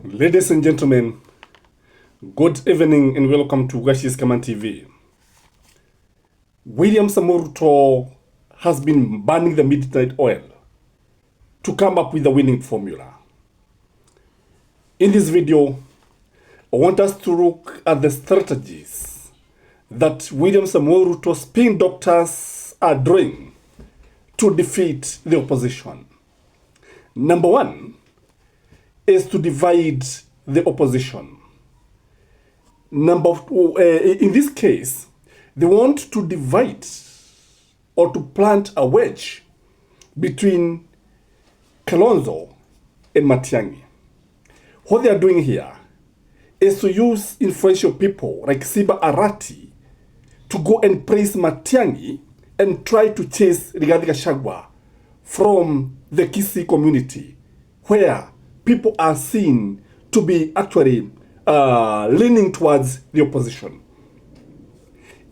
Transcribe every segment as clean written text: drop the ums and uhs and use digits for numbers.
Ladies and gentlemen, good evening and welcome to Gachagua Command TV. William Ruto has been burning the midnight oil to come up with a winning formula. In this video, I want us to look at the strategies that William Ruto's spin doctors are doing to defeat the opposition. Number one is to divide the opposition. In this case, they want to divide or to plant a wedge between Kalonzo and Matiang'i. What they are doing here is to use influential people like Simba Arati to go and praise Matiang'i and try to chase Rigathi Gachagua from the Kisii community, where people are seen to be actually leaning towards the opposition.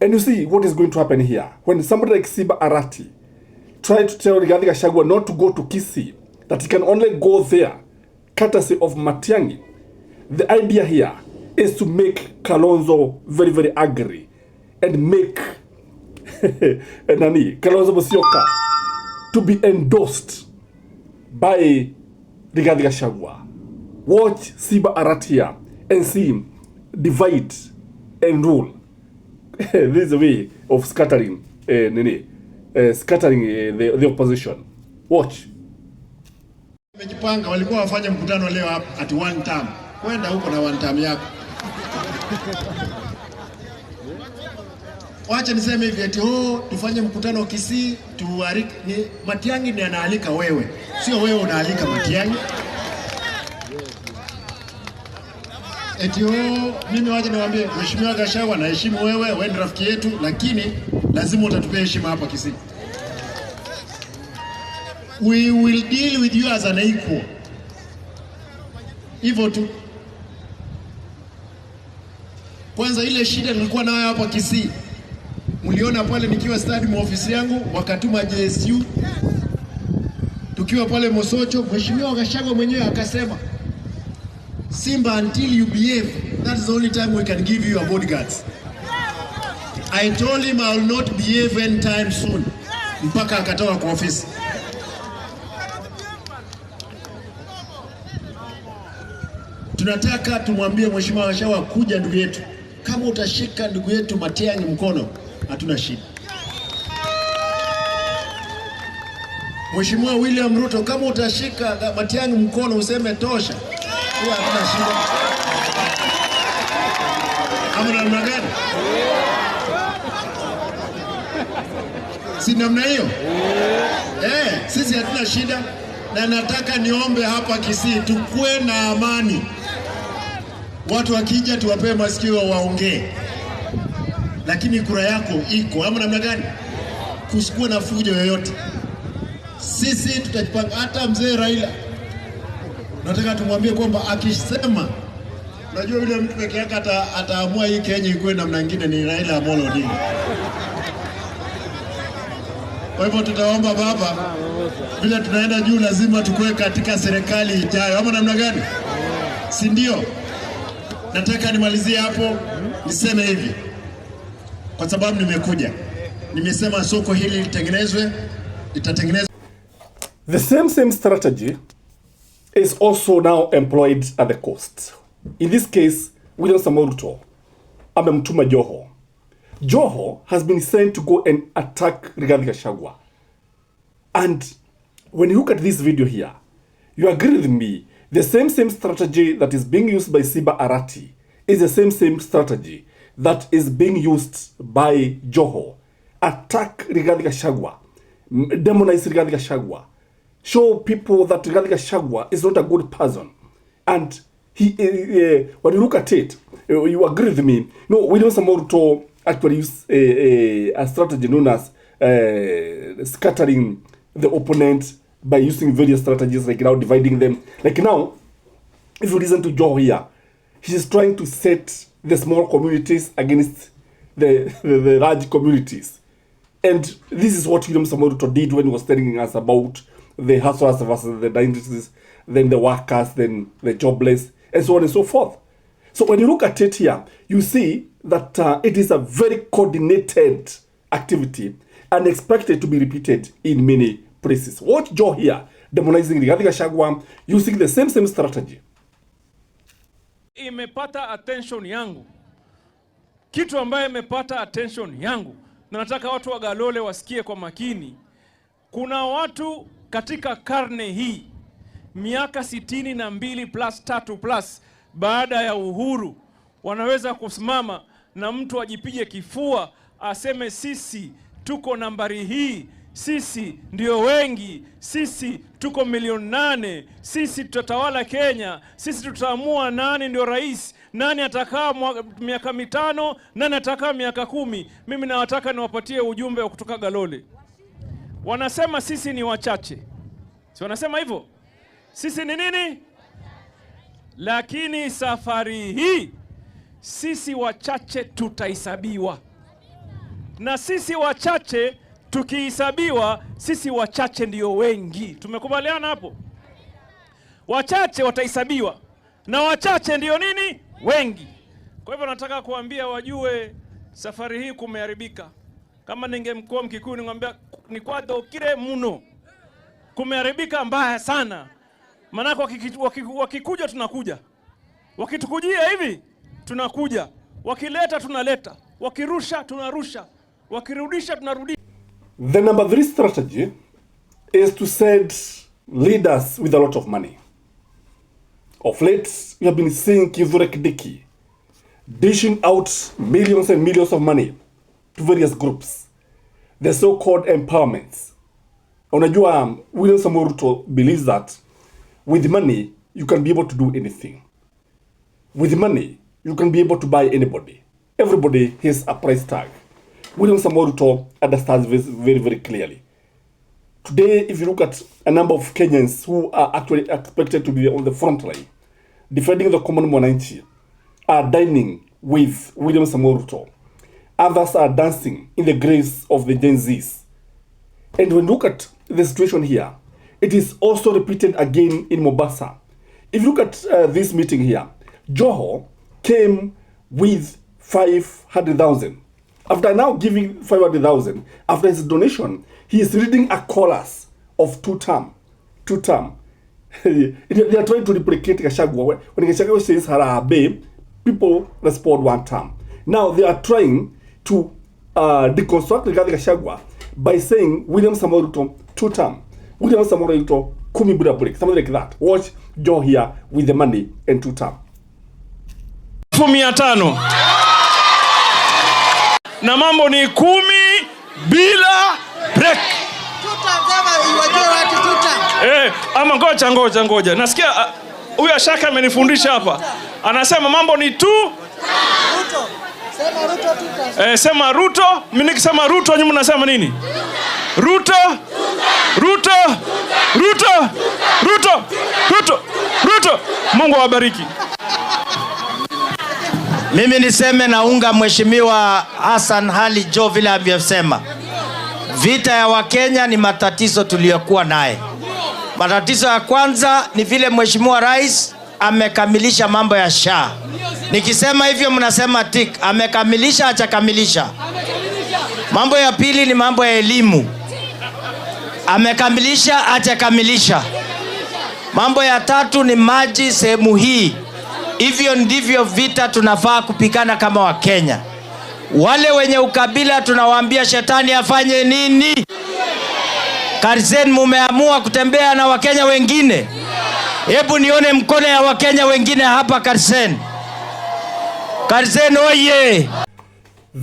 And you see what is going to happen here. When somebody like Simba Arati tried to tell Rigathi Gachagua not to go to Kisii, that he can only go there courtesy of Matiang'i, the idea here is to make Kalonzo very, very angry and make Kalonzo Musyoka to be endorsed by Rigathi Gachagua. Watch Simba Arati here and see him divide and rule. This is a way of scattering the opposition. Watch. Wamejipanga, walikuwa wafanye mkutano leo hapa at one time. Kwenda huko na one time yako. Wacha niseme hivi eti tufanye mkutano Kisii, tuariki ni Matiang'i ni anaalika wewe. Sio wewe unaalika Matiang'i. Eti mimi wacha niwaambie Mheshimiwa Gachagua, naheshimu wewe ni rafiki yetu, lakini lazima utatupea heshima hapa Kisii. We will deal with you as an equal. Hivyo tu. Kwanza ile shida nilikuwa nayo hapa Kisii, mliona pale nikiwa stadium office yangu wakatuma JSU, tukiwa pale Mosocho, Mheshimiwa Gachagua mwenyewe akasema, Simba, until you behave, that's the only time we can give you your bodyguards. I told him I will not behave anytime soon. Mpaka akatoka kwa ofisi. Tunataka tumwambie Mheshimiwa Gachagua kuja ndugu yetu. Kama utashika ndugu yetu Matiang'i mkono, hatuna shida. Mheshimiwa William Ruto, kama utashika Matiang'i mkono useme tosha, huwa hatuna shida. Ama namna gani? Si namna hiyo? Sisi hatuna shida, na nataka niombe hapa Kisii tukue na amani. Watu wakija tuwape masikio waongee. Lakini kura yako iko. Ama namna gani? Kusikuwe na fujo yoyote. Sisi tutajipanga. Hata mzee Raila, nataka tumwambie kwamba akisema, najua vile mtu peke yake ataamua hii Kenya ikuwe namna nyingine ni Raila Amolo Odinga. Kwa hivyo tutaomba baba, vile tunaenda juu lazima tukue katika serikali ijayo. Ama namna gani? Si ndio? Nataka nimalizie hapo niseme hivi, kwa sababu nimekuja. Nimesema soko hili litatengenezwa. The same strategy is also now employed at the coast. In this case, William Ruto amemtuma Joho. Joho has been sent to go and attack Rigathi Gachagua. And when you look at this video here, you agree with me, the same strategy that is being used by Simba Arati is the same strategy that is being used by Joho. Attack Rigathi Gachagua, demonize Rigathi Gachagua, show people that Rigathi Gachagua is not a good person. And when you look at it, you agree with me. No, William Ruto actually used a strategy known as scattering the opponent by using various strategies, like now dividing them. Like now, if you listen to Joe here, he's trying to set the small communities against the large communities. And this is what William Ruto did when he was telling us about the hustlers versus the 90s, then the workers, then the jobless. and so on and so forth. So when you look at it here, you see that it is a very coordinated activity and expected to be repeated in many places. Watch Joe here demonizing Rigathi Gachagua using the same strategy. Imepata attention yangu. Kitu ambaye imepata attention yangu. Na nataka watu wa Galole wasikie kwa makini. Kuna watu katika karne hii miaka 62 plus 3 plus baada ya uhuru wanaweza kusimama na mtu ajipige kifua aseme sisi tuko nambari hii, sisi ndio wengi, sisi tuko 8,000,000, sisi tutatawala Kenya, sisi tutaamua nani ndio rais, nani atakaa miaka 5, nani atakaa miaka 10. Mimi nawataka niwapatie ujumbe wa kutoka Galole. Wanasema sisi ni wachache. Si wanasema hivyo? Sisi ni nini? Lakini safari hii sisi wachache tutahesabiwa. Na sisi wachache tukihesabiwa, sisi wachache ndio wengi. Tumekubaliana hapo? Wachache watahesabiwa na wachache ndio nini? Wengi. Kwa hivyo nataka kuambia wajue safari hii kumeharibika. Kama ningemkuwa Mkikuyu ningemwambia ni kwa dokire muno. Kumeharibika mbaya sana. Maana wakikuja tunakuja. Wakitukujia hivi tunakuja. Wakileta tunaleta. Wakirusha tunarusha. Wakirudisha tunarudisha. The number 3 strategy is to send leaders with a lot of money. Of late, we have been seeing Kithure Kindiki dishing out millions and millions of money to various groups, the so-called empowerments. Unajua, William Samoei Ruto believes that with money, you can be able to do anything. With money, you can be able to buy anybody. Everybody has a price tag. William Samoei Ruto understands this very, very clearly. Today, if you look at a number of Kenyans who are actually expected to be on the front line, defending the common mwananchi, are dining with William Samoei Ruto. Others are dancing in the graves of the Gen Zs. And when you look at the situation here, it is also repeated again in Mombasa. If you look at this meeting here, Joho came with 500,000. After now giving 500,000, after his donation, he is reading a chorus of two term. They are trying to replicate Gachagua. When Gachagua says Harambee, people respond one term. Now they are trying to deconstruct Rigathi Gachagua by saying William Samoei Ruto 2 term. William Samoei Ruto kumi buda break, something like that. Watch Joe here with the money and 2 term. 500 na mambo ni 10 bila break. Ama ngoja. Nasikia huyu Ashaka amenifundisha hapa. Anasema mambo ni tu Ruto. Sema Ruto tuta. Sema Ruto, mimi nikisema Ruto nyinyi mnasema nini? Ruto. Mungu awabariki. Mimi niseme naunga Mheshimiwa Hassan Ali Joho vile alivyosema. Vita ya Wakenya ni matatizo tuliyokuwa naye. Matatizo ya kwanza ni vile Mheshimiwa Rais amekamilisha mambo ya SHA. Nikisema hivyo mnasema tik, amekamilisha hajakamilisha. Mambo ya pili ni mambo ya elimu. Amekamilisha hajakamilisha. Mambo ya tatu ni maji sehemu hii. Hivyo ndivyo vita tunafaa kupigana kama Wakenya. Wale wenye ukabila tunawaambia shetani afanye nini? Karzen, mumeamua kutembea na Wakenya wengine. Hebu nione mkono ya Wakenya wengine hapa Karzen. Karzen oye!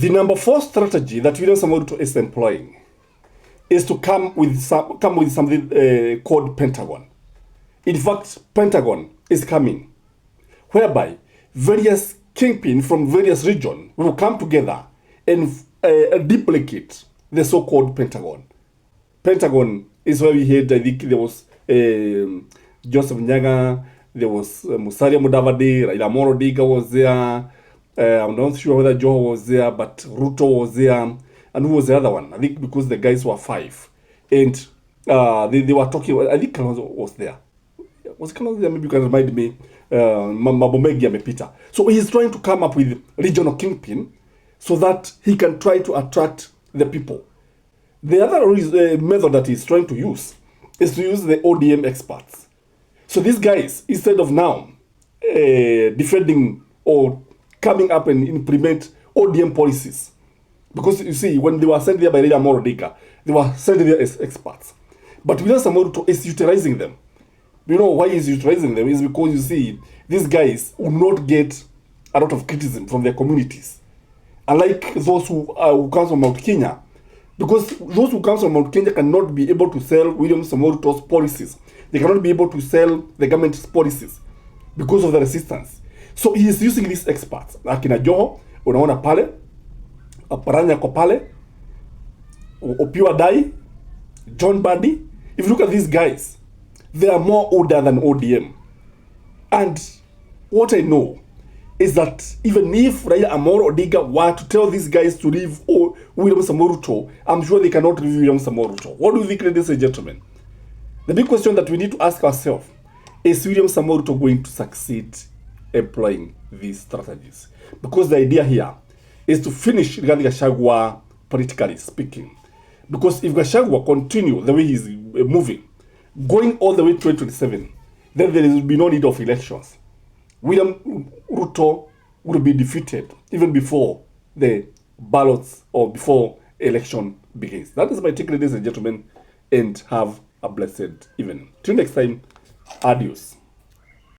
The number 4 strategy that William Samoei Ruto is employing is to come with something called Pentagon. In fact, Pentagon is coming, whereby various kingpin from various regions will come together and duplicate the so-called Pentagon. Pentagon is where we had, I think there was Joseph Nyaga, there was Musalia Mudavadi, Raila Amolo Odinga was there. I'm not sure whether Joho was there, but Ruto was there. And who was the other one? I think because the guys were 5. And they were talking, I think Kalonzo was there. Was Kalonzo there? Maybe you can remind me. mambo mengi yamepita. So he is trying to come up with regional kingpin so that he can try to attract the people. The other method that he's trying to use is to use the ODM experts. So these guys, instead of now defending or coming up and implement ODM policies, because you see, when they were sent there by Raila Amolo Odinga, they were sent there as experts. But William Samoei Ruto is utilizing them. You know why he's utilizing them is because, you see, these guys will not get a lot of criticism from their communities. Unlike those who come from Mount Kenya, because those who come from Mount Kenya cannot be able to sell William Samoei Ruto's policies. They cannot be able to sell the government's policies because of the resistance. So he is using these experts. Akina Joho, unaona pale, Paranya ko pale, Opiwa Dai, John Badi. If you look at these guys, they are more older than ODM. And what I know is that even if Raila Amolo Odinga were to tell these guys to leave William Samoei Ruto, I'm sure they cannot leave William Samoei Ruto. What do you think, ladies and gentlemen? The big question that we need to ask ourselves is William Samoei Ruto going to succeed employing these strategies? Because the idea here is to finish Rigathi Gachagua politically speaking. Because if Gachagua continue the way he's moving, going all the way to 2027, then there will be no need of elections. William Ruto will be defeated even before the ballots or before election begins. That is my take, ladies and gentlemen, and have a blessed evening. Till next time, adios.